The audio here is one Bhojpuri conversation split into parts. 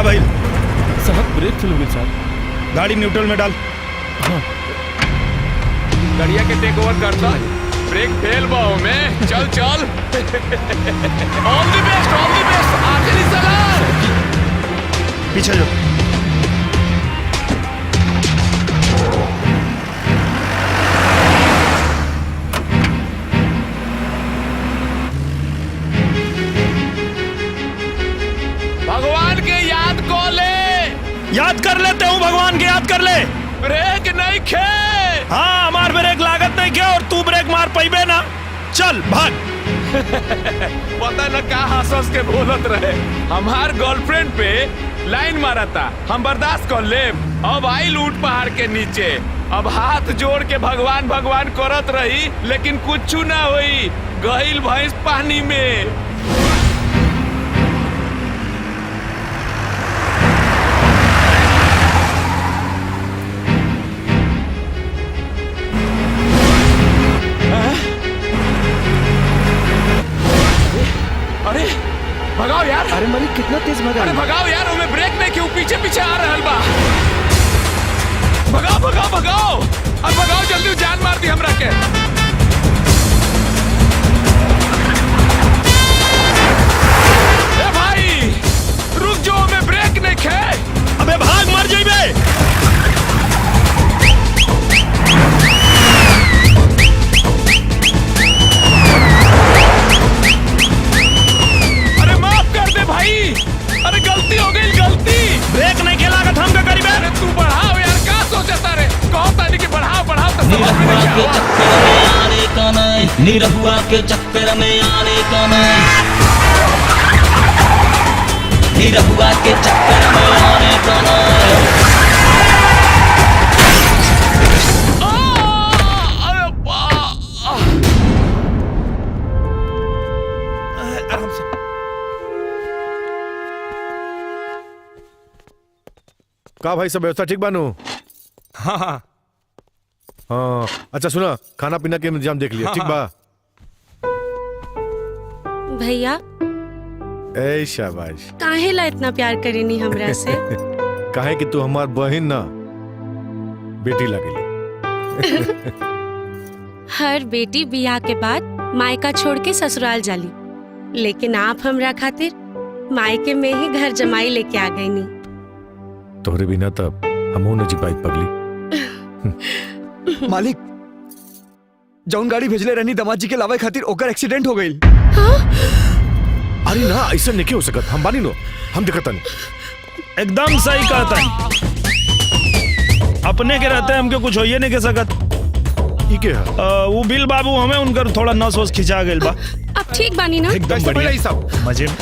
भाई साहब ब्रेक फेल हो गई साहब। गाड़ी न्यूट्रल में डाल। हाँ। गाड़िया के टेक ओवर करता ब्रेक फेल बाओ में चल चल ऑल द बेस्ट आखिरी सलाह पीछे जो भगवान के याद को ले। याद कर लेते हूँ, भगवान के याद कर ले। ब्रेक नहीं खे। हाँ हमार ब्रेक लागत नहीं क्या और तू ब्रेक मार पाइबे ना। चल भाग। पता न का हंस के बोलत रहे। हमार गर्लफ्रेंड पे लाइन मारा था, हम बर्दाश्त कर ले। अब आई लूट पहाड़ के नीचे, अब हाथ जोड़ के भगवान भगवान करत रही लेकिन कुछ ना हुई। गईल भैंस पानी में। अरे भगाओ यार। अरे मलिक कितना तेज भगा। अरे भगाओ यार, हमें ब्रेक नहीं क्यों पीछे पीछे आ रहल बा। भगाओ भगाओ भगाओ अब भगाओ जल्दी, जान मार दी हमरा के। ए भाई रुक जो, हमें ब्रेक नहीं खे। अबे भाग मर जाइबे। भाई अरे गलती हो गई, गलती। ब्रेक नहीं के लागत हम का करीबे। अरे तू बढ़ाओ यार, क्या सोचता रे। कहो तानी कि बढ़ाओ बढ़ाओ तो समझ में नहीं आवा। निरहुआ के चक्कर में आने का नहीं, निरहुआ के चक्कर में आने का नहीं। आराम से। का भाई सब व्यवस्था ठीक बानू? हाँ हाँ हाँ अच्छा सुना, खाना पीना के इंतजाम देख लिया। ठीक बा भैया। ए शाबाश। काहे ला इतना प्यार करेनी हमरा से? काहे कि तू हमार बहन ना बेटी लगेली। हर बेटी बियाह के बाद मायका छोड़ के ससुराल जाली, लेकिन आप हमरा खातिर मायके में ही घर जमाई लेके आ गई नी। तोहरे बिना तब हमहू न जी पाई पगली। मालिक जौन गाड़ी भेजले रहनी दामाद जी के लावे खातिर ओकर एक्सीडेंट हो गई। अरे ना ऐसा नहीं हो सकत, हम बानी नो, हम दिखता नहीं। एकदम सही कहता है। अपने के रहते हमके कुछ होइए नहीं के सकत। ई के है? वो बिल बाबू हमें उनकर थोड़ा नस वस खिंचा गइल बा। अब ठीक बानी ना? एकदम बढ़िया मजे में।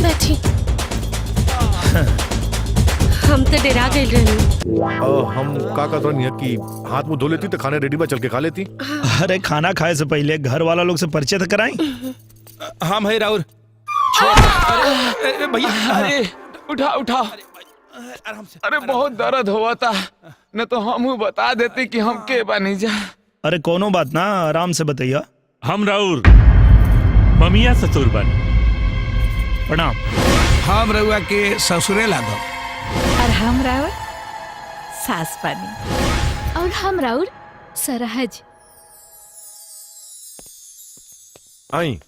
बैठी। हम तो डरा गए रहनी। हम का कहत रहनी है कि हाथ मुंह धो लेती तो खाने रेडी बा, चल के खा लेती। अरे खाना खाए से पहले घर वाला लोग से परिचय तो कराई। हाँ भाई राउर। अरे भैया, अरे उठा उठा। आराम से। अरे बहुत दर्द हुआ था, न तो हम बता देते कि हम के बनी जा। अरे कोनो बात ना, आराम से बताइए। हम राउर ममिया ससुर बन। प्रणाम। हम रउआ के ससुरे लागो। और हम राउर सास बनी। और हम राउर सरहज। आई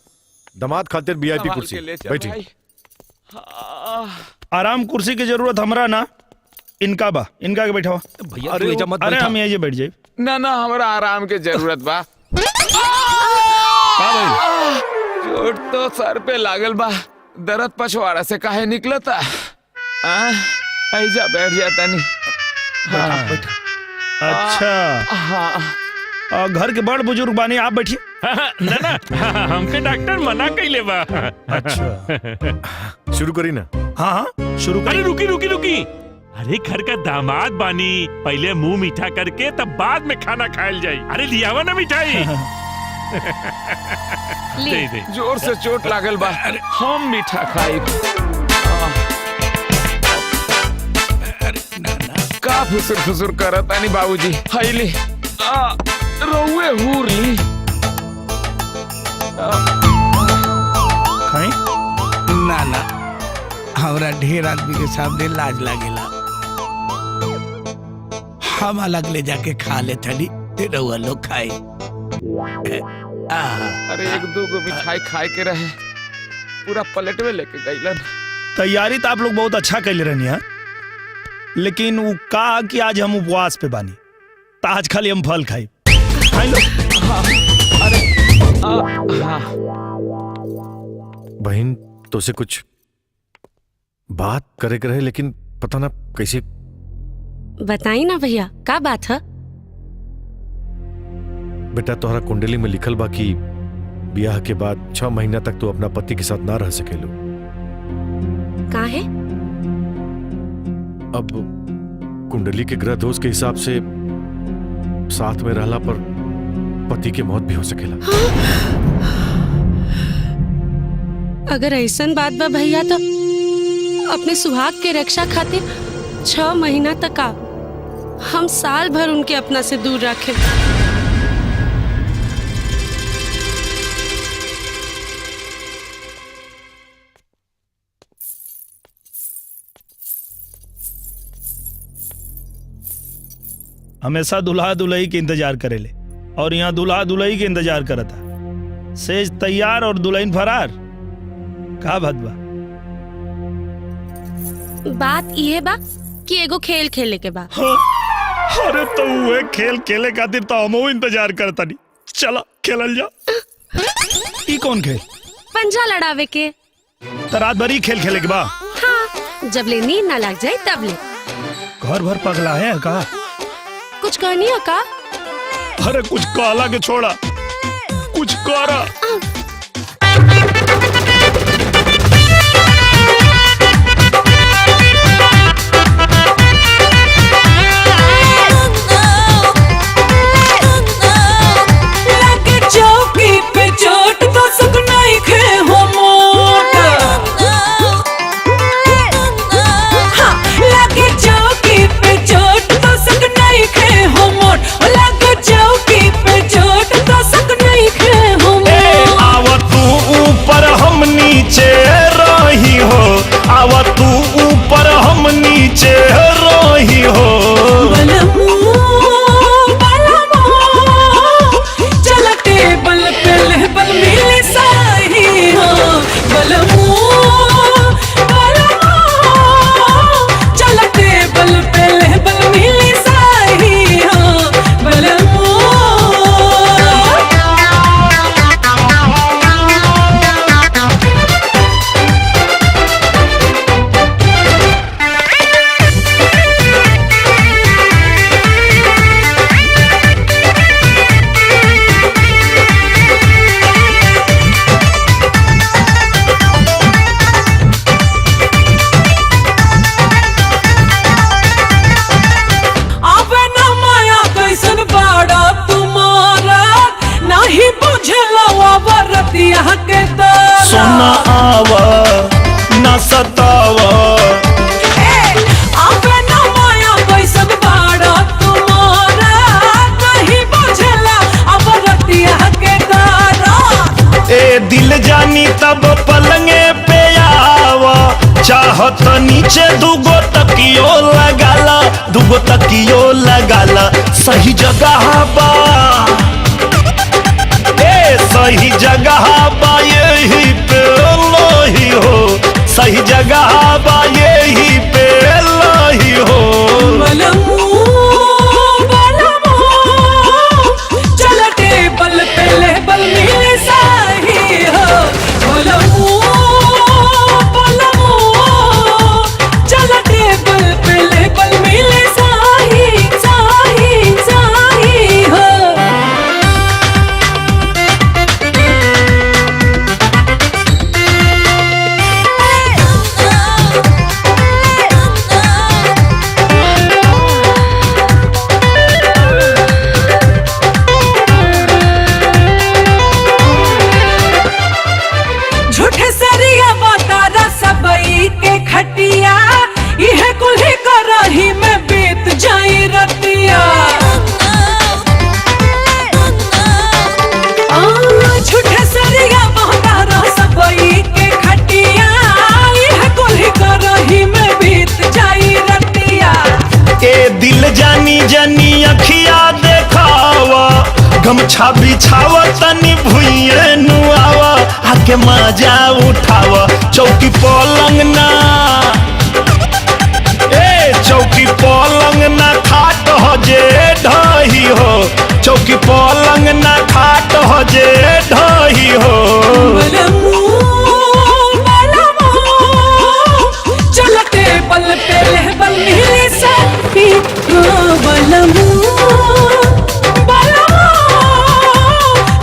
दामाद खातिर वीआईपी कुर्सी बैठी। आराम कुर्सी की जरूरत हमरा ना, इनका बा, इनका के बैठा। भैया अरे अरे हम यही बैठ जाए। ना ना हमरा आराम के जरूरत बा। चोट तो सर पे लागल बा, दर्द पछवाड़ा से काहे निकलता। ऐजा बैठ जाता नहीं। अच्छा घर के बड़ बुजुर्ग बानी, आप बैठिए। ना ना हमके डॉक्टर मना कइले बा। अच्छा शुरू करी ना। हाँ हाँ शुरू करी। अरे रुकी रुकी रुकी, अरे घर का दामाद बानी, पहले मुंह मीठा करके तब बाद में खाना खायल जाई। अरे लियावा ना मिठाई। दे दे। जोर से चोट लागल बा, हम मीठा खाई। का फुसुर फुसुर करत आनी बाबूजी। हाईली रउए हुरली। खाएं? ना ना हम हमरा ढेर आदमी के सामने लाज लागेला। हम अलग ले जाके खा ले थली, रउआ लोग खाए। अरे एक दो गो मिठाई खाए के रहे, पूरा प्लेट में लेके गईलन। तैयारी तो आप लोग बहुत अच्छा कैले रहनी है, लेकिन वो कहा कि आज हम उपवास पे बानी, तो आज खाली हम फल खाई। बहन तो से कुछ बात करे के रहे, लेकिन पता ना कैसे। बताई ना भैया, का बात है? बेटा तोहरा कुंडली में लिखल बा कि ब्याह के बाद 6 महीना तक तू अपना पति के साथ ना रह सकेलो। का है? अब कुंडली के ग्रह दोष के हिसाब से साथ में रहला पर पति के मौत भी हो सकेला। अगर ऐसन बात बा भैया, तो अपने सुहाग के रक्षा खातिर 6 महीना तक हम साल भर उनके अपना से दूर रखे। हमेशा दुल्हा दुल्ही के इंतजार करेले, और यहाँ दुल्हा दुल्ही के इंतजार करता। सेज तैयार और दुल्हन फरार। का बात बा? बात ये बा कि एगो खेल खेले के बा। अरे तो वो खेल खेले खातिर तो हम इंतजार करता नहीं। चला खेलल जा। ई कौन खेल? पंजा लड़ावे के। तो रात भर ही खेल खेले के बा? हाँ, जब ले नींद ना लग जाए तब ले। घर भर पगला है का? कुछ करनी है का? अरे कुछ काला के छोड़ा, कुछ करा। चौकी पे चोट तो सुगनाई खे हो मोट। हाँ, लगे चौकी पे चोट तो सुगनाई खे हो मोट। लगे चौकी पे चोट तो सुगनाई खे हो मोट। आवा तू ऊपर हम नीचे रही हो, आवा तू ऊपर हम नीचे रही हो। सोना आवा ना सतावा, आवे ना माया कैसन बाड़ा तुम्हारा। नहीं बुझला अब रतिया के दारा। ए दिल जानी तब पलंगे पे आवा, चाहत नीचे दुगो तकियो लगाला, दुगो तकियो लगाला। सही जगह बा, सही जगह बा यही पे लोही हो, सही जगह बा यही पे लोही हो। चल टेबल पे लेबल मिले सही हो। चल टेबल पे लेबल मिले सही सही सही हो। बिछा बिछावा तनी भुइये नुआवा आके मजा उठावा चौकी पलंग ना चौकी पलंग ना खाट हो जे ढही हो चौकी पलंग ना खाट हो जे ढही हो चलते पल पे लहबल मिले साथी बलमू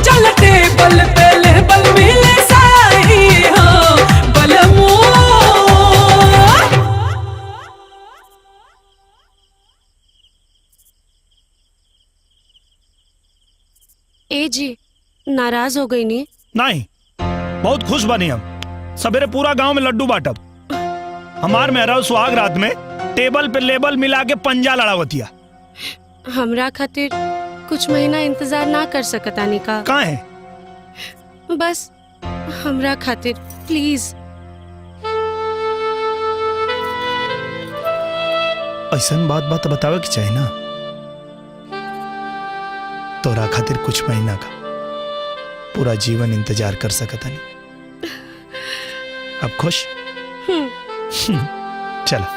चलते पल पे लहबल मिले साही हो बलमू। ए जी नाराज हो गई नी? नहीं, बहुत खुश बनी हम। सवेरे पूरा गांव में लड्डू बांटब। हमार मेहरा सुहाग रात में टेबल पे लेबल मिला के पंजा लड़ावतिया। हमरा खातिर कुछ महीना इंतजार ना कर सकता निका? काहे? बस हमरा खातिर प्लीज। ऐसन बात बतावे के चाहे ना। तोरा खातिर कुछ महीना का पूरा जीवन इंतजार कर सकता नहीं। अब खुश? चलो।